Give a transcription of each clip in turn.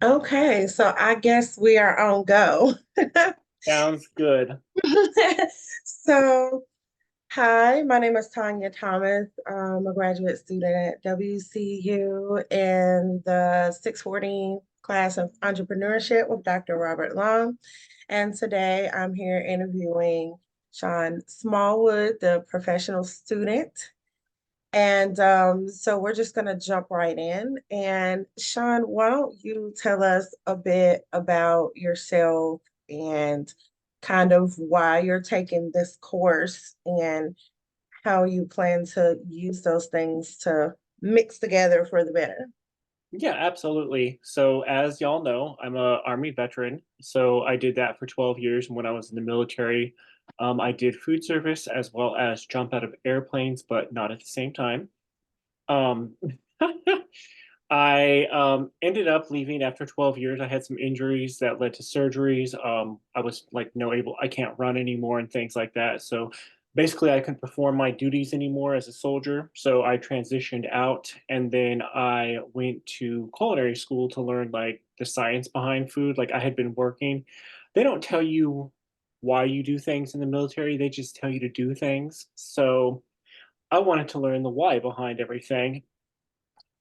Okay, so I guess we are on go. Sounds good. So, hi, my name is Tanya Thomas. I'm a graduate student at WCU in the 614 class of entrepreneurship with Dr. Robert Lahm. And today I'm here interviewing Shawn Smallwood, the professional student. And so we're just going to jump right in. And Shawn, why don't you tell us a bit about yourself and kind of why you're taking this course and how you plan to use those things to mix together for the better? Yeah, absolutely. So, as y'all know, I'm a Army veteran. So, I did that for 12 years. And when I was in the military, I did food service as well as jump out of airplanes, but not at the same time. Um, I ended up leaving after 12 years. I had some injuries that led to surgeries. I was like, no, able, I can't run anymore and things like that. So basically, I couldn't perform my duties anymore as a soldier. So I transitioned out and then I went to culinary school to learn like the science behind food. Like I had been working. They don't tell you why you do things in the military, they just tell you to do things. So I wanted to learn the why behind everything.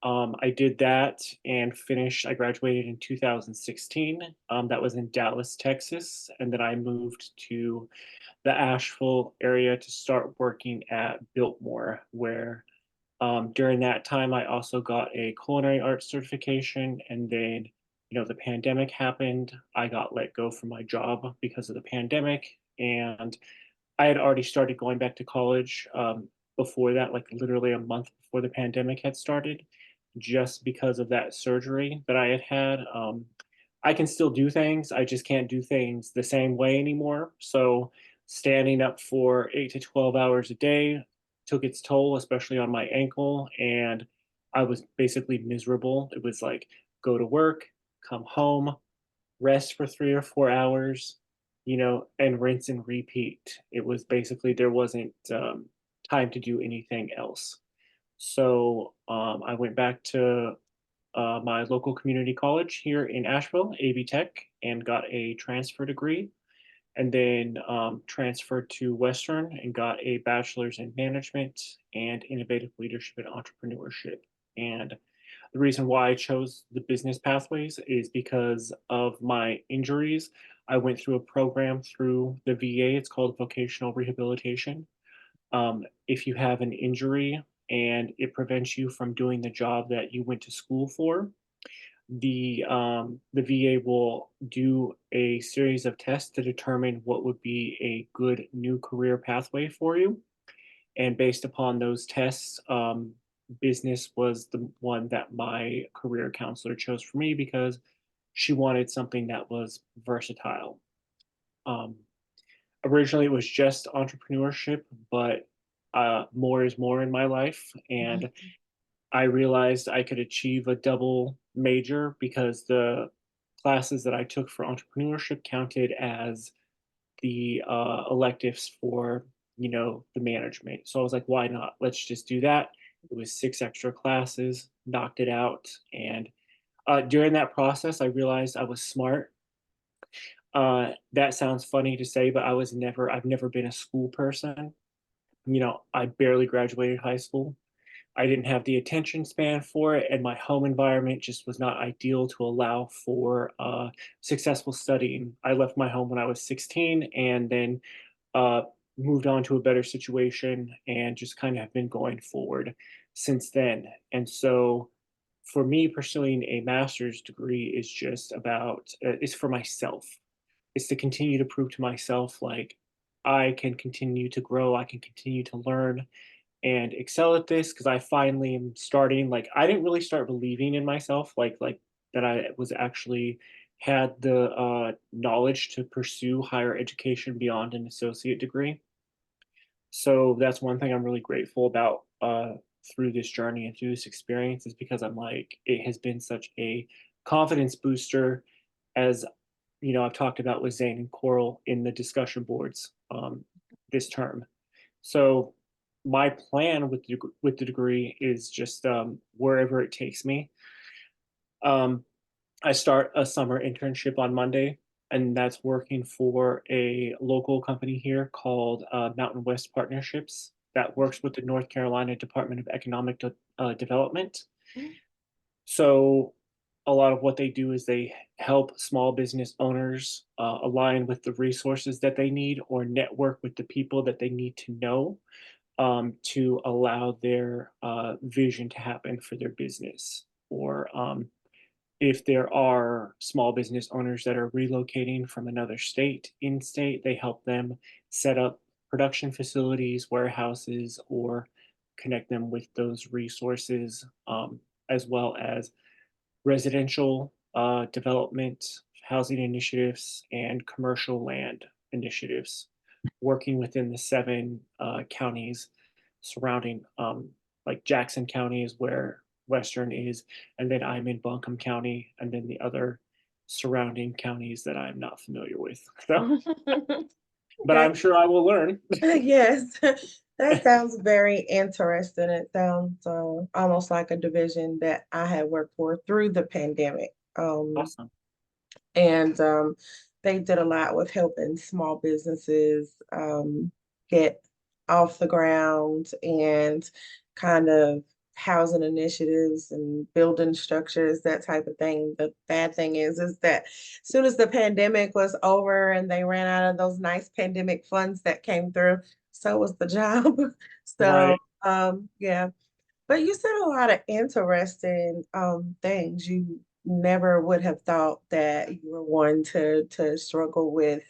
I did that and finished. I graduated in 2016. That was in Dallas, Texas. And then I moved to the Asheville area to start working at Biltmore, where during that time I also got a culinary arts certification. And then, the pandemic happened. I got let go from my job because of the pandemic. And I had already started going back to college before that, like literally a month before the pandemic had started, just because of that surgery that I had had. I can still do things, I just can't do things the same way anymore. So, standing up for 8 to 12 hours a day took its toll, especially on my ankle. And I was basically miserable. It was like go to work, come home, rest for 3 or 4 hours, and rinse and repeat. It was basically there wasn't time to do anything else. So I went back to my local community college here in Asheville, AV Tech, and got a transfer degree. And then transferred to Western and got a bachelor's in management and innovative leadership and entrepreneurship. And the reason why I chose the business pathways is because of my injuries. I went through a program through the VA. It's called vocational rehabilitation. If you have an injury and it prevents you from doing the job that you went to school for, the VA will do a series of tests to determine what would be a good new career pathway for you. And based upon those tests, business was the one that my career counselor chose for me because she wanted something that was versatile. Um, Originally, it was just entrepreneurship, but more is more in my life. And I realized I could achieve a double major because the classes that I took for entrepreneurship counted as the electives for the management. So I was like, why not? Let's just do that. It was 6 extra classes, knocked it out, and during that process, I realized I was smart. That sounds funny to say, but I've never been a school person. I barely graduated high school. I didn't have the attention span for it, and my home environment just was not ideal to allow for successful studying. I left my home when I was 16 and then uh, moved on to a better situation and just kind of have been going forward since then. And so for me, pursuing a master's degree is just about, it's for myself. It's to continue to prove to myself like I can continue to grow, I can continue to learn and excel at this because I finally am starting. Like I didn't really start believing in myself, like that I was actually had the knowledge to pursue higher education beyond an associate degree. So that's one thing I'm really grateful about through this journey and through this experience is because I'm like it has been such a confidence booster as I've talked about with Zane and Coral in the discussion boards this term. So my plan with the degree is just wherever it takes me. Um, I start a summer internship on Monday, and that's working for a local company here called Mountain West Partnerships that works with the North Carolina Department of Economic Development. So a lot of what they do is they help small business owners align with the resources that they need or network with the people that they need to know to allow their vision to happen for their business. Or if there are small business owners that are relocating from another state in state, they help them set up production facilities, warehouses, or connect them with those resources, as well as residential development, housing initiatives, and commercial land initiatives, working within the seven counties surrounding, like Jackson County is where Western is, and then I'm in Buncombe County, and then the other surrounding counties that I'm not familiar with. So, but That I'm sure I will learn. yes, that sounds very interesting. It sounds almost like a division that I had worked for through the pandemic. Awesome. And they did a lot with helping small businesses get off the ground and kind of housing initiatives and building structures, that type of thing. The bad thing is that as soon as the pandemic was over and they ran out of those nice pandemic funds that came through, so was the job. So Right. yeah, but you said a lot of interesting things. You never would have thought that you were one to struggle with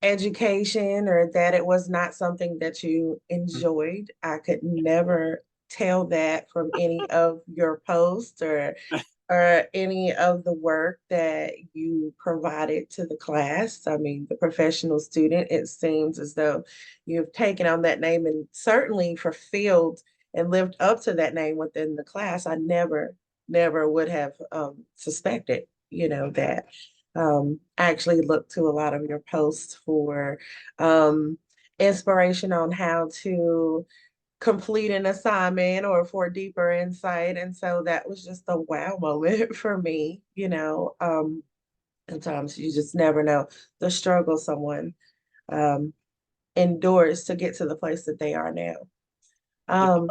education or that it was not something that you enjoyed. I could never tell that from any of your posts or any of the work that you provided to the class. I mean, the professional student, it seems as though you've taken on that name and certainly fulfilled and lived up to that name within the class. I never would have suspected, that. I actually looked to a lot of your posts for um, inspiration on how to complete an assignment or for deeper insight. And so that was just a wow moment for me, sometimes you just never know the struggle someone um, endures to get to the place that they are now. Yeah,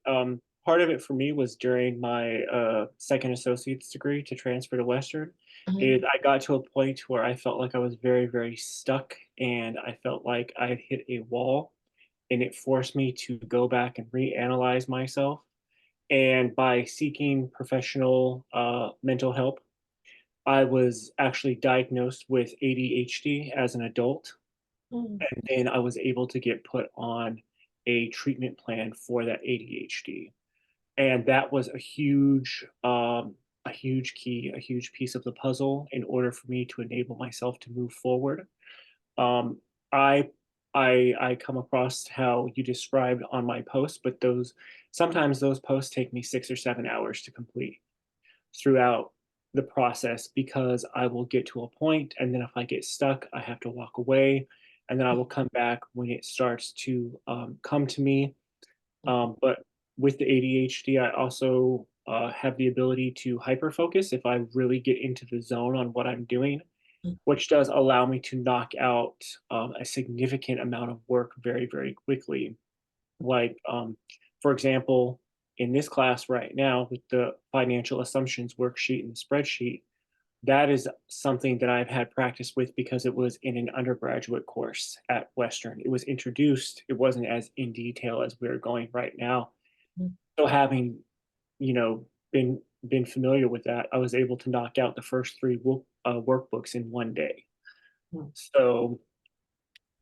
Um, part of it for me was during my second associate's degree to transfer to Western. mhm, Is I got to a point where I felt like I was very, very stuck, and I felt like I had hit a wall, and it forced me to go back and reanalyze myself. And by seeking professional mental help, I was actually diagnosed with ADHD as an adult, mhm, and then I was able to get put on a treatment plan for that ADHD, and that was a huge key, a huge piece of the puzzle in order for me to enable myself to move forward. Um, I I come across how you described on my post, but those sometimes those posts take me 6 or 7 hours to complete throughout the process because I will get to a point, and then if I get stuck, I have to walk away, and then I will come back when it starts to come to me. But with the ADHD, I also have the ability to hyper focus if I really get into the zone on what I'm doing, which does allow me to knock out a significant amount of work very, very quickly. Like, for example, in this class right now with the financial assumptions worksheet and the spreadsheet, that is something that I've had practice with because it was in an undergraduate course at Western. It was introduced, it wasn't as in detail as we're going right now. mhm, So having, you know, been familiar with that, I was able to knock out the first three workbooks in one day. So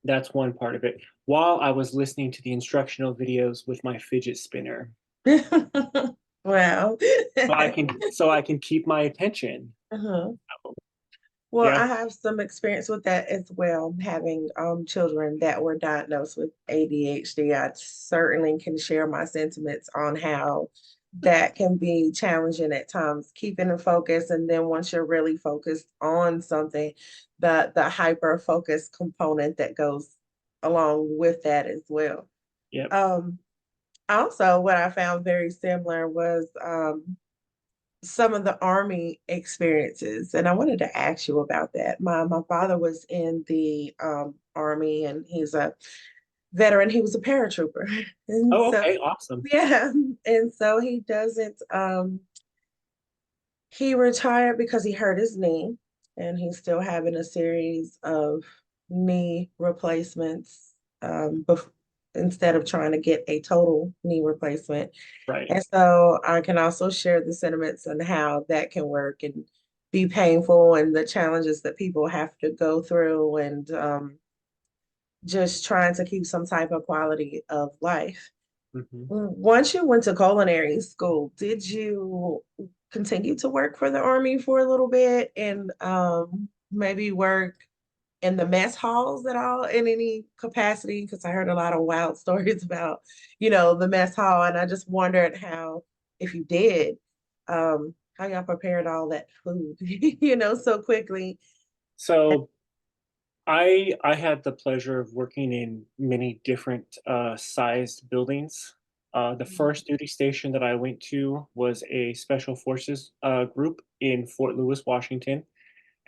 that's one part of it. While I was listening to the instructional videos with my fidget spinner, mhm. Wow. so I can keep my attention. Uh-huh. Well, Yeah. I have some experience with that as well, having children that were diagnosed with ADHD. I certainly can share my sentiments on how that can be challenging at times, keeping the focus, and then once you're really focused on something, the hyper focus component that goes along with that as well. Yep. Um, Also, what I found very similar was some of the Army experiences, and I wanted to ask you about that. My father was in the Army, and he's a veteran. He was a paratrooper, and Oh, so okay, awesome. yeah, and so he doesn't. He retired because he hurt his knee, and he's still having a series of knee replacements instead of trying to get a total knee replacement. Right. And so I can also share the sentiments on how that can work and be painful and the challenges that people have to go through and just trying to keep some type of quality of life. Hmm. Once you went to culinary school, did you continue to work for the Army for a little bit and maybe work in the mess halls at all in any capacity? Because I heard a lot of wild stories about, the mess hall, and I just wondered how, if you did, how y'all prepared all that food, so quickly. So I had the pleasure of working in many different sized buildings. The first duty station that I went to was a special forces group in Fort Lewis, Washington.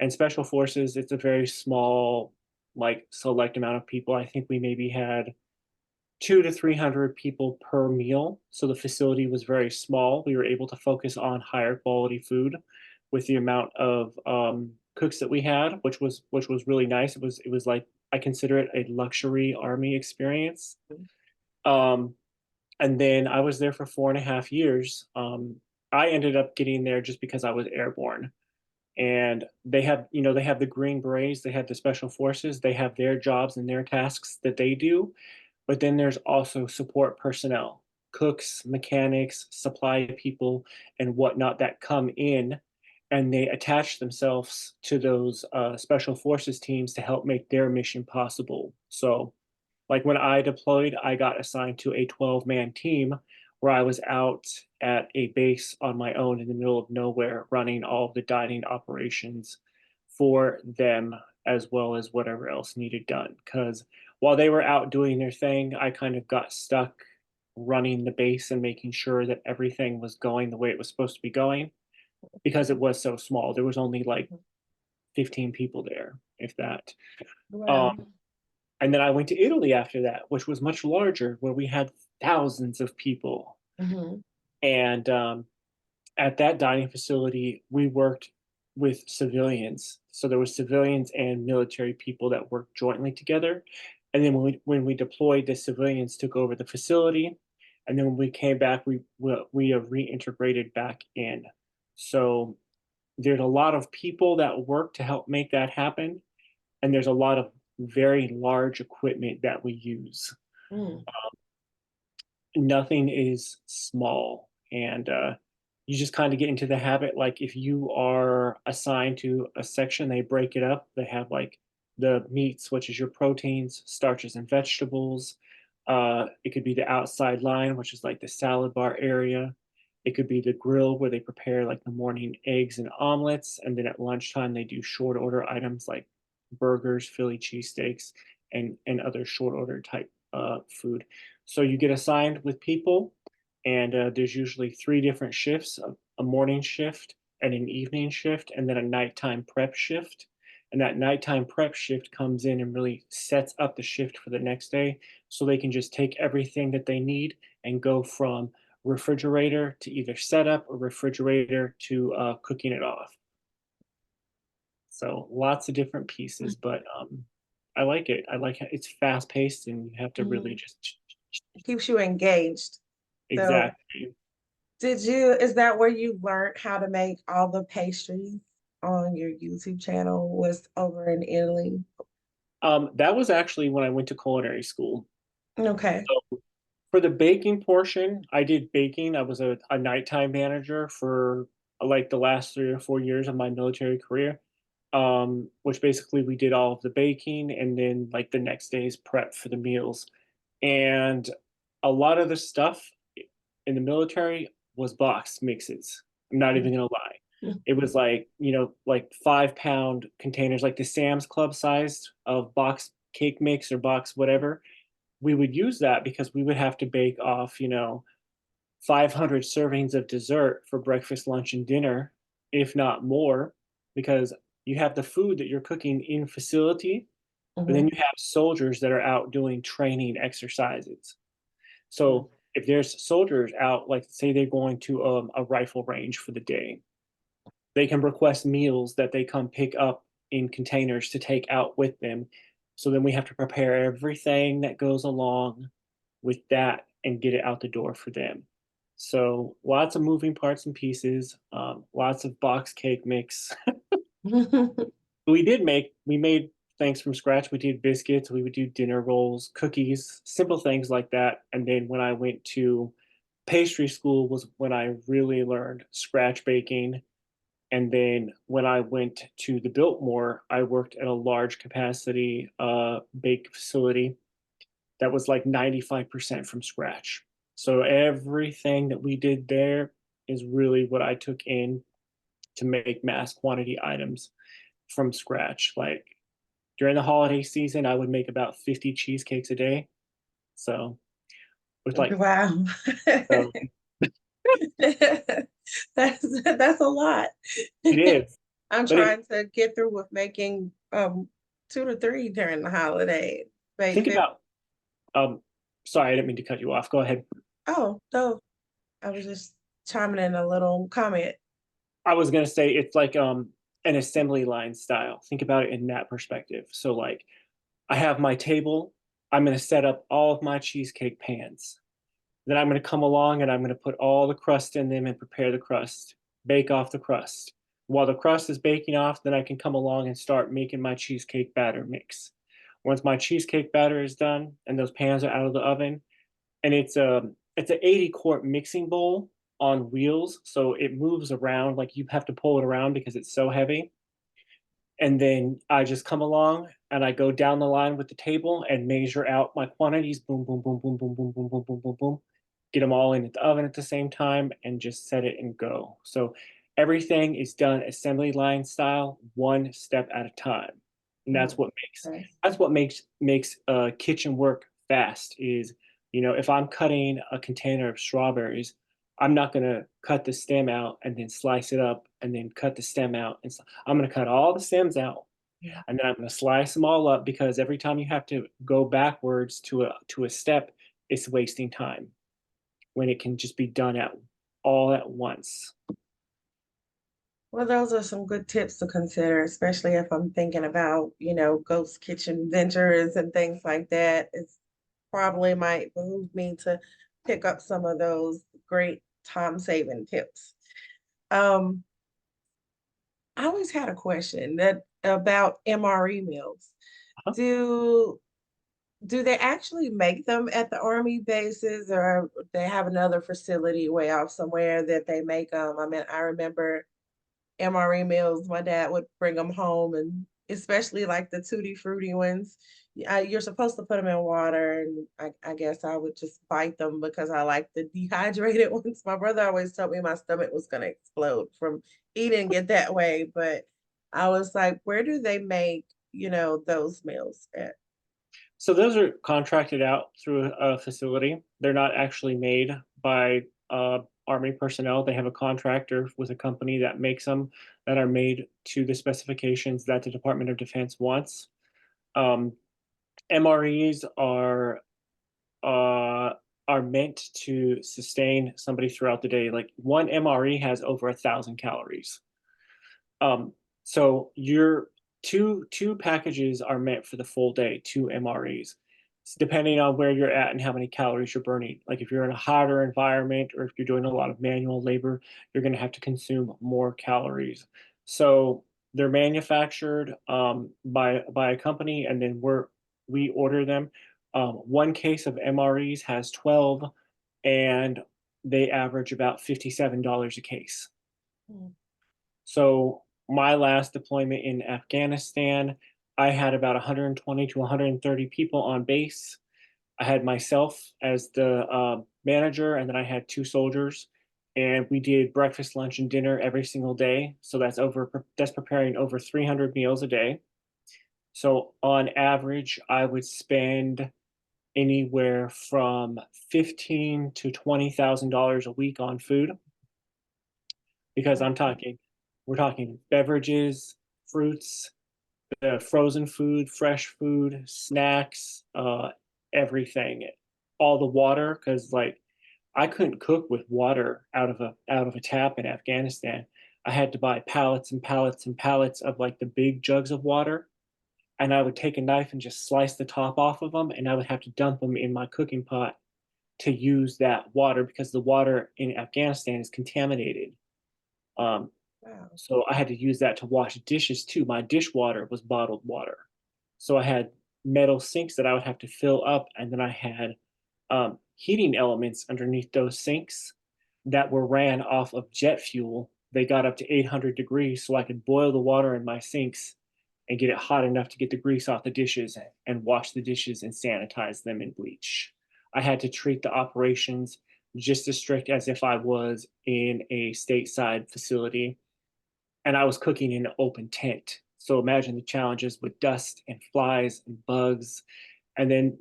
And special forces, it's a very small, like select amount of people. I think we maybe had 200 to 300 people per meal. So the facility was very small. We were able to focus on higher quality food with the amount of cooks that we had, which was really nice. It was like I consider it a luxury army experience. Um, and then I was there for 4.5 years. I ended up getting there just because I was airborne. And they have the Green Berets, they have the Special Forces, they have their jobs and their tasks that they do, but then there's also support personnel, cooks, mechanics, supply people, and whatnot that come in and they attach themselves to those special forces teams to help make their mission possible. So, like when I deployed, I got assigned to a 12-man team where I was out at a base on my own in the middle of nowhere running all of the dining operations for them as well as whatever else needed done. Because while they were out doing their thing, I kind of got stuck running the base and making sure that everything was going the way it was supposed to be going because it was so small. There was only like 15 people there, if that. Um, Wow. and then I went to Italy after that, which was much larger, where we had thousands of people. Hmm. And at that dining facility, we worked with civilians. So there was civilians and military people that worked jointly together. And then when we deployed, the civilians took over the facility. And then when we came back, we reintegrated back in. So there's a lot of people that work to help make that happen, and there's a lot of very large equipment that we use. Mm. Nothing is small, and you just kind of get into the habit. Like if you are assigned to a section, they break it up. They have like the meats, which is your proteins, starches, and vegetables. It could be the outside line, which is like the salad bar area. It could be the grill where they prepare like the morning eggs and omelets, and then at lunchtime they do short order items like burgers, Philly cheesesteaks, and other short order type food. So you get assigned with people, and there's usually three different shifts: a morning shift, and an evening shift, and then a nighttime prep shift. And that nighttime prep shift comes in and really sets up the shift for the next day, so they can just take everything that they need and go from refrigerator to either setup or refrigerator to cooking it off. So lots of different pieces, but I like it. I like it's fast paced, and you have to really Hmm. just Keeps you engaged. So exactly. is that where you learned how to make all the pastries on your YouTube channel? Was over in Italy? That was actually when I went to culinary school. Okay. So for the baking portion, I did baking. I was a nighttime manager for like the last 3 or 4 years of my military career. Which basically we did all of the baking and then like the next day's prep for the meals. And a lot of the stuff in the military was box mixes. I'm not even gonna lie. It was like, like 5 pound containers, like the Sam's Club sized of box cake mix or box whatever. We would use that because we would have to bake off, 500 servings of dessert for breakfast, lunch, and dinner, if not more, because you have the food that you're cooking in facility, but then Mhm. you have soldiers that are out doing training exercises. Mm. So if there's soldiers out, like say they're going to a rifle range for the day, they can request meals that they come pick up in containers to take out with them. So then we have to prepare everything that goes along with that and get it out the door for them. So lots of moving parts and pieces, lots of box cake mix. We made things from scratch. We did biscuits, we would do dinner rolls, cookies, simple things like that. And then when I went to pastry school was when I really learned scratch baking. And then when I went to the Biltmore, I worked at a large capacity bake facility that was like 95% from scratch. So everything that we did there is really what I took in to make mass quantity items from scratch. Like during the holiday season, I would make about 50 cheesecakes a day. So with like, Wow. so That's a lot. it is, I'm but trying to get through with making 2 to 3 during the holiday. Bake think 50. about, um, sorry, I didn't mean to cut you off. Go ahead. Oh, no, I was just chiming in a little comment. I was gonna say it's like an assembly line style. Think about it in that perspective. So like I have my table, I'm gonna set up all of my cheesecake pans. Then I'm gonna come along and I'm gonna put all the crust in them and prepare the crust, bake off the crust. While the crust is baking off, then I can come along and start making my cheesecake batter mix. Once my cheesecake batter is done and those pans are out of the oven, and it's an 80 quart mixing bowl on wheels, so it moves around like you have to pull it around because it's so heavy. And then I just come along and I go down the line with the table and measure out my quantities. Boom, boom, boom, boom, boom, boom, boom, boom, boom, boom, boom. Get them all in at the oven at the same time and just set it and go. So everything is done assembly line style, one step at a time. And Mm, okay. that's what makes kitchen work fast. Is if I'm cutting a container of strawberries, I'm not gonna cut the stem out and then slice it up and then cut the stem out and I'm going to cut all the stems out Mm. and then I'm going to slice them all up because every time you have to go backwards to a step, it's wasting time when it can just be done at all at once. Well, those are some good tips to consider, especially if I'm thinking about, ghost kitchen ventures and things like that. It's probably might behoove me to pick up some of those great time saving tips. Um, I always had a question that about MRE meals. Uh-huh. Do do they actually make them at the army bases, or they have another facility way off somewhere that they make them? I mean, I remember MRE meals, my dad would bring them home, and especially like the tutti frutti ones. You're supposed to put them in water, and I guess I would just bite them because I like the dehydrated ones. My brother always told me my stomach was going to explode from eating it that way, but I was like, where do they make, those meals at? So those are contracted out through a facility. They're not actually made by Army personnel. They have a contractor with a company that makes them that are made to the specifications that the Department of Defense wants. Um, MREs uh, are meant to sustain somebody throughout the day. Like one MRE has over 1,000 calories. Um, so your two packages are meant for the full day, two MREs. Depending on where you're at and how many calories you're burning. Like if you're in a hotter environment or if you're doing a lot of manual labor, you're going to have to consume more calories. So they're manufactured by a company, and then we order them. One case of MREs has 12, and they average about $57 a case. Mm. So my last deployment in Afghanistan, I had about 120 to 130 people on base. I had myself as the manager, and then I had two soldiers, and we did breakfast, lunch, and dinner every single day. So that's preparing over 300 meals a day. So on average, I would spend anywhere from 15 to $20,000 a week on food because we're talking beverages, fruits, frozen food, fresh food, snacks, everything, all the water. Because like I couldn't cook with water out of a tap in Afghanistan. I had to buy pallets and pallets and pallets of like the big jugs of water, and I would take a knife and just slice the top off of them, and I would have to dump them in my cooking pot to use that water because the water in Afghanistan is contaminated. Um, Wow. so I had to use that to wash dishes too. My dishwater was bottled water. So I had metal sinks that I would have to fill up, and then I had heating elements underneath those sinks that were ran off of jet fuel. They got up to 800 degrees, so I could boil the water in my sinks and get it hot enough to get the grease off the dishes and wash the dishes and sanitize them in bleach. I had to treat the operations just as strict as if I was in a stateside facility and I was cooking in an open tent. So imagine the challenges with dust and flies and bugs. And then,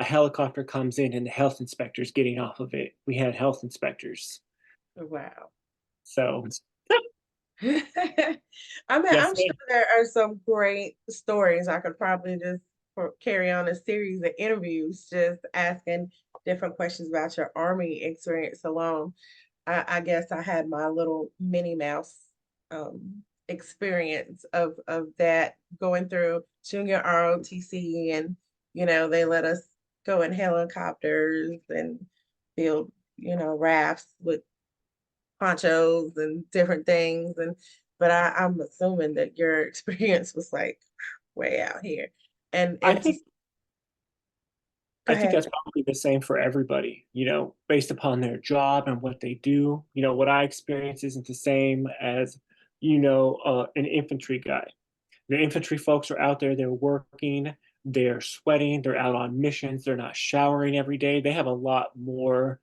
a helicopter comes in and the health inspector's getting off of it. We had health inspectors. Wow. So, I'm yes, sure ma'am. there are some great stories. I could probably just carry on a series of interviews, just asking different questions about your army experience alone. I guess I had my little Minnie Mouse experience of that going through junior ROTC, and they let us go in helicopters and build rafts with ponchos and different things. And but I'm assuming that your experience was like way out here. I And to think go I think ahead. that's probably the same for everybody, based upon their job and what they do. What I experience isn't the same as, an infantry guy. The infantry folks are out there, they're working, they're sweating, they're out on missions, they're not showering every day. They have a lot more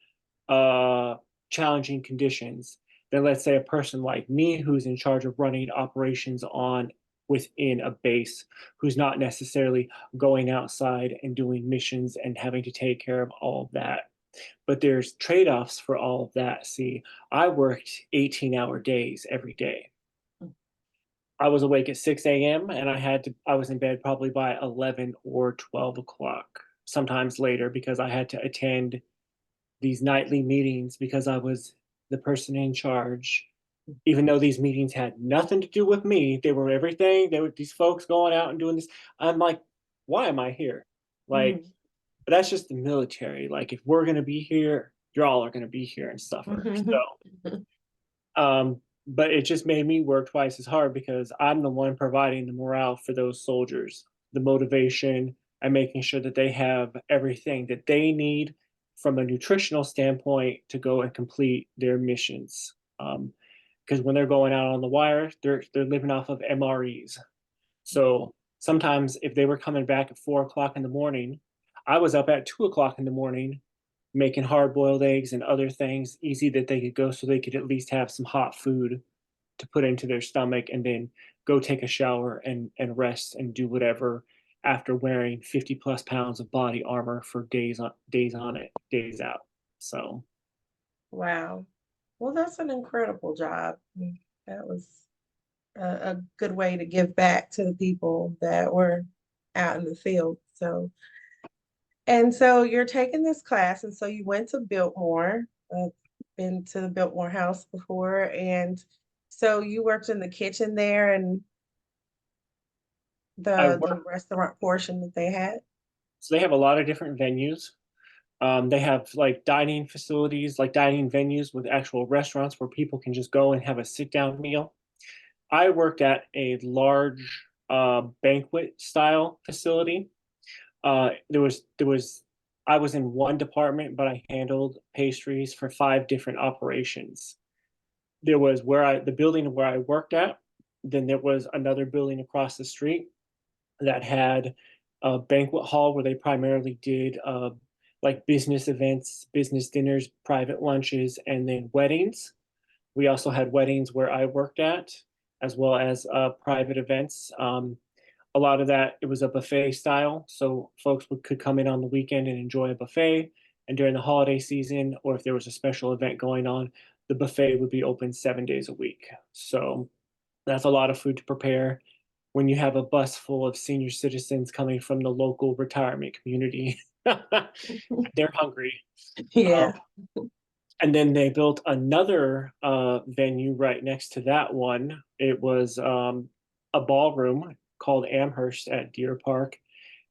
uh, challenging conditions than, let's say, a person like me who's in charge of running operations on within a base, who's not necessarily going outside and doing missions and having to take care of all of that. But there's trade-offs for all of that. See, I worked 18-hour days every day. I was awake at 6 a.m. and I was in bed probably by 11 or 12 o'clock, sometimes later, because I had to attend these nightly meetings because I was the person in charge. Even though these meetings had nothing to do with me, they were everything. They were these folks going out and doing this. I'm like, why am I here? Like, Mhm. but that's just the military. Like, if we're gonna be here, y'all are gonna be here and suffer. So Mhm. but it just made me work twice as hard because I'm the one providing the morale for those soldiers, the motivation, and making sure that they have everything that they need from a nutritional standpoint to go and complete their missions. Because when they're going out on the wire, they're living off of MREs. So sometimes if they were coming back at 4 o'clock in the morning, I was up at 2 o'clock in the morning making hard boiled eggs and other things easy that they could go so they could at least have some hot food to put into their stomach and then go take a shower and rest and do whatever after wearing 50 plus pounds of body armor for days on it, days out. So Wow. Well, that's an incredible job. That was a good way to give back to the people that were out in the field. And so you're taking this class, and so you went to Biltmore, been to the Biltmore House before, and so you worked in the kitchen there and I the work restaurant portion that they had. so they have a lot of different venues. They have like dining facilities, like dining venues with actual restaurants where people can just go and have a sit down meal. I worked at a large banquet style facility. I was in one department, but I handled pastries for five different operations. There was the building where I worked at. Then there was another building across the street that had a banquet hall where they primarily did like business events, business dinners, private lunches, and then weddings. We also had weddings where I worked at, as well as private events. A lot of that, it was a buffet style, so folks could come in on the weekend and enjoy a buffet. And during the holiday season, or if there was a special event going on, the buffet would be open 7 days a week. So that's a lot of food to prepare when you have a bus full of senior citizens coming from the local retirement community. They're hungry. Um, Yeah. and then they built another venue right next to that one. It was a ballroom called Amherst at Deer Park.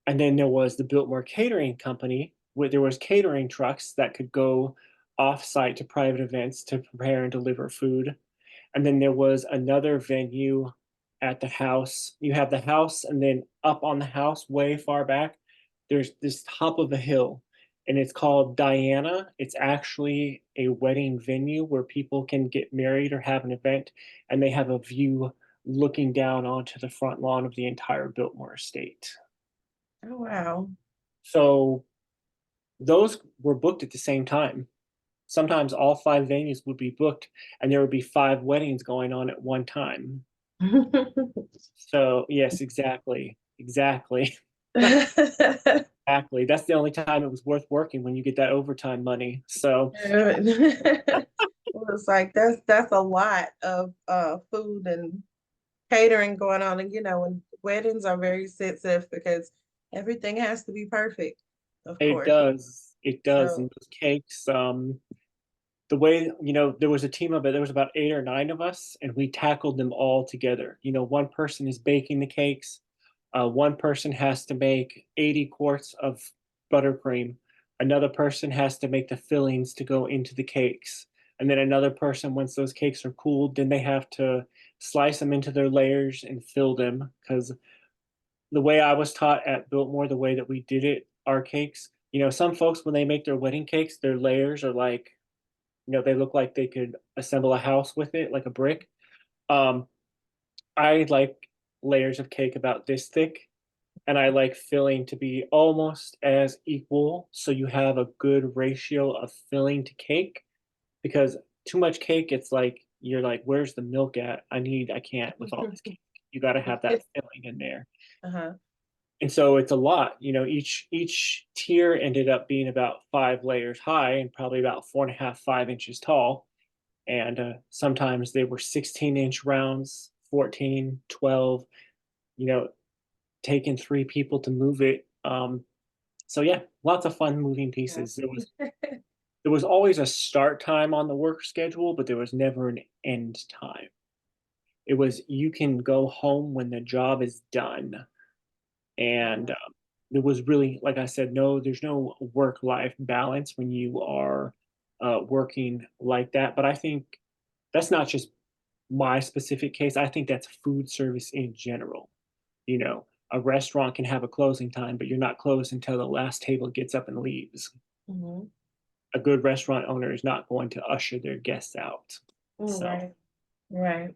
And then there was the Biltmore Catering Company, where there was catering trucks that could go off-site to private events to prepare and deliver food. And then there was another venue at the house. You have the house, and then up on the house, way far back, there's this top of a hill, and it's called Diana. It's actually a wedding venue where people can get married or have an event, and they have a view looking down onto the front lawn of the entire Biltmore estate. Oh, wow. So those were booked at the same time. Sometimes all five venues would be booked, and there would be five weddings going on at one time. So yes, exactly, exactly, exactly. That's the only time it was worth working, when you get that overtime money. So Well, it's like that's a lot of food and catering going on, and and weddings are very sensitive because everything has to be perfect, of course. it does, and So, those cakes. The way, there was a team of it. There was about 8 or 9 of us, and we tackled them all together. One person is baking the cakes. One person has to make 80 quarts of buttercream. Another person has to make the fillings to go into the cakes. And then another person, once those cakes are cooled, then they have to slice them into their layers and fill them. Because the way I was taught at Biltmore, the way that we did it, our cakes, some folks, when they make their wedding cakes, their layers are like, they look like they could assemble a house with it, like a brick. Um, I like layers of cake about this thick, and I like filling to be almost as equal, so you have a good ratio of filling to cake. Because too much cake, it's like you're like, where's the milk at? I can't with all this cake. You got to have that filling in there. uh-huh. And so it's a lot. Each tier ended up being about 5 layers high and probably about 4.5, 5 inches tall. And sometimes they were 16-inch rounds, 14, 12, you know, taking 3 people to move it. So yeah, lots of fun moving Yeah. pieces. There was always a start time on the work schedule, but there was never an end time. It was, you can go home when the job is done. And there was really, like I said, there's no work life balance when you are working like that. But I think that's not just my specific case. I think that's food service in general. A restaurant can have a closing time, but you're not closed until the last table gets up and leaves. Mhm. A good restaurant owner is not going to usher their guests out. So Right, right.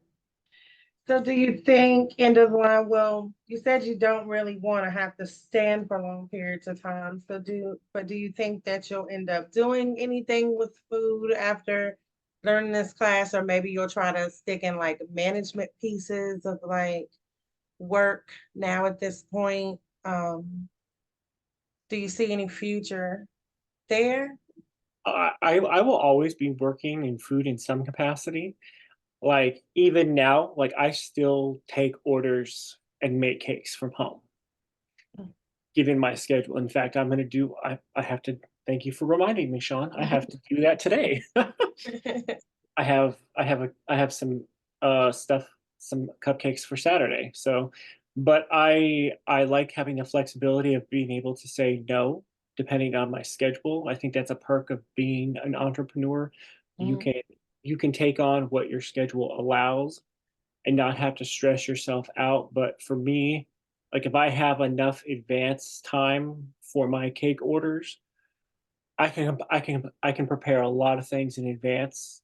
So do you think end of the line, well, you said you don't really want to have to stand for long periods of time. But do you think that you'll end up doing anything with food after learning this class, or maybe you'll try to stick in like management pieces of like work now at this point? Do you see any future there? I will always be working in food in some capacity. Like even now, like I still take orders and make cakes from home, given my schedule. In fact, I have to, thank you for reminding me, Sean. I have to do that today. I have some stuff, some cupcakes for Saturday. So, but I like having the flexibility of being able to say no depending on my schedule. I think that's a perk of being an entrepreneur. You Mhm, can you can take on what your schedule allows and not have to stress yourself out. But for me, like if I have enough advance time for my cake orders, I can prepare a lot of things in advance,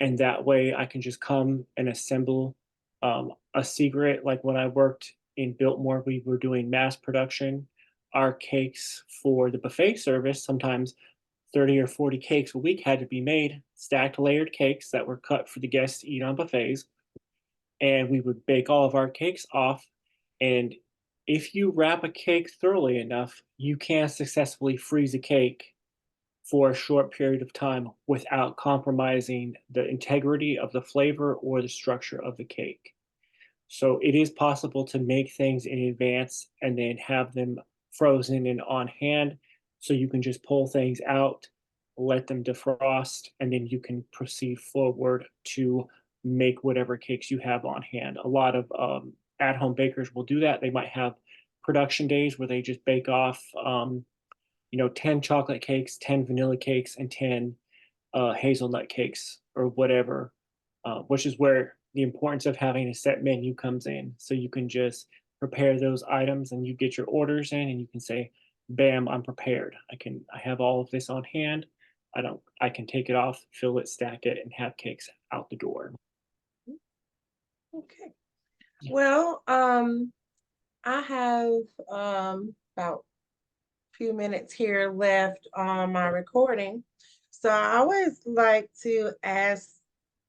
and that way I can just come and assemble a secret. Like when I worked in Biltmore, we were doing mass production. Our cakes for the buffet service, sometimes 30 or 40 cakes a week had to be made, stacked layered cakes that were cut for the guests to eat on buffets. And we would bake all of our cakes off. And If you wrap a cake thoroughly enough, you can successfully freeze a cake for a short period of time without compromising the integrity of the flavor or the structure of the cake. So it is possible to make things in advance and then have them frozen and on hand. So you can just pull things out, let them defrost, and then you can proceed forward to make whatever cakes you have on hand. A lot of at home bakers will do that. They might have production days where they just bake off, 10 chocolate cakes, 10 vanilla cakes, and 10 hazelnut cakes or whatever, which is where the importance of having a set menu comes in. So you can just prepare those items and you get your orders in and you can say, bam, I'm prepared. I have all of this on hand. I can take it off, fill it, stack it, and have cakes out the door. Okay. Yeah. Well, I have about a few minutes here left on my recording. So I always like to ask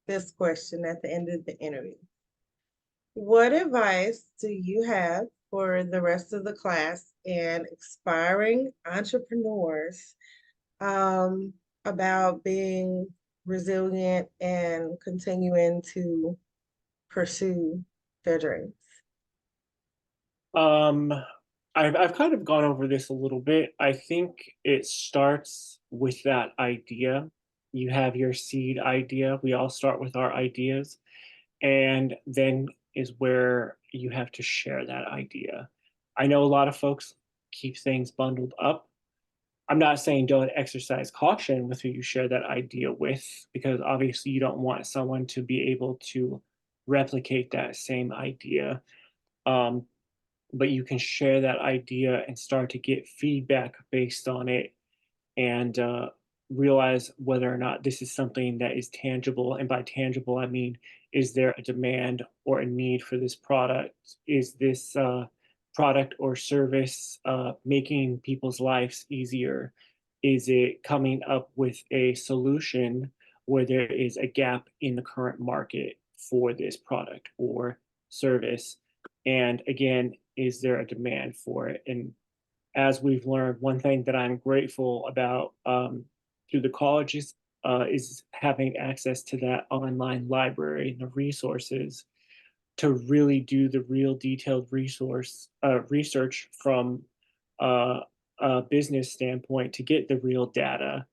this question at the end of the interview. What advice do you have for the rest of the class and aspiring entrepreneurs um, about being resilient and continuing to pursue their dreams? Um, I've kind of gone over this a little bit. I think it starts with that idea. You have your seed idea. We all start with our ideas, and then is where you have to share that idea. I know a lot of folks keep things bundled up. I'm not saying don't exercise caution with who you share that idea with, because obviously you don't want someone to be able to replicate that same idea. Um, but you can share that idea and start to get feedback based on it and realize whether or not this is something that is tangible. And by tangible, I mean, is there a demand or a need for this product? Is this product or service making people's lives easier? Is it coming up with a solution where there is a gap in the current market for this product or service? And again, is there a demand for it? And as we've learned, one thing that I'm grateful about through the colleges is having access to that online library and the resources to really do the real detailed research from uh, a business standpoint to get the real data.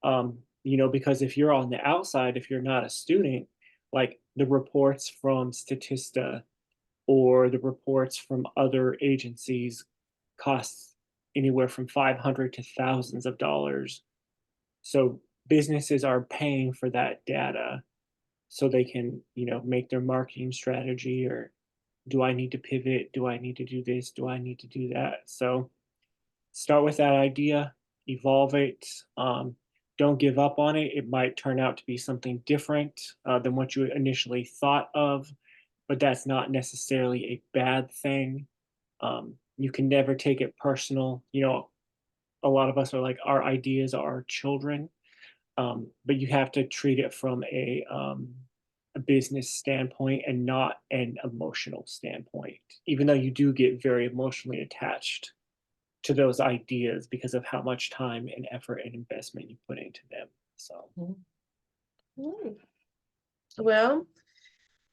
Because if you're on the outside, if you're not a student, like the reports from Statista or the reports from other agencies costs anywhere from 500 to thousands of dollars. So businesses are paying for that data so they can, make their marketing strategy or do I need to pivot? Do I need to do this? Do I need to do that? So start with that idea, evolve it. Don't give up on it. It might turn out to be something different than what you initially thought of, but that's not necessarily a bad thing. You can never take it personal. A lot of us are like, our ideas are our children, but you have to treat it from a business standpoint and not an emotional standpoint, even though you do get very emotionally attached to those ideas because of how much time and effort and investment you put into them. So, Mm. Well,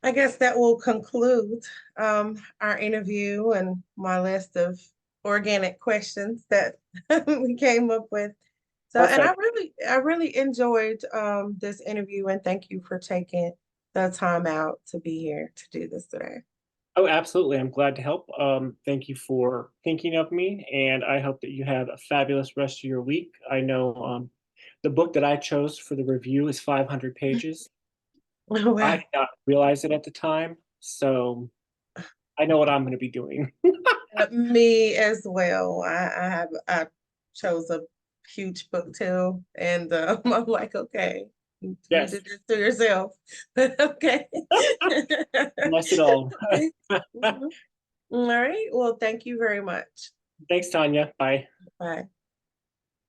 I guess that will conclude our interview and my list of organic questions that we came up with. So, and perfect. I really enjoyed this interview, and thank you for taking the time out to be here to do this today. Oh, absolutely. I'm glad to help. Thank you for thinking of me, and I hope that you have a fabulous rest of your week. I know the book that I chose for the review is 500 pages. I Well, did not realize it at the time, so I know what I'm going to be doing. me as well. I chose a huge book too, and I'm like, okay, you Yes, did this to yourself. Okay. mess it all. Okay. Mhm. All right. Well, thank you very much. Thanks, Tanya. Bye. Bye.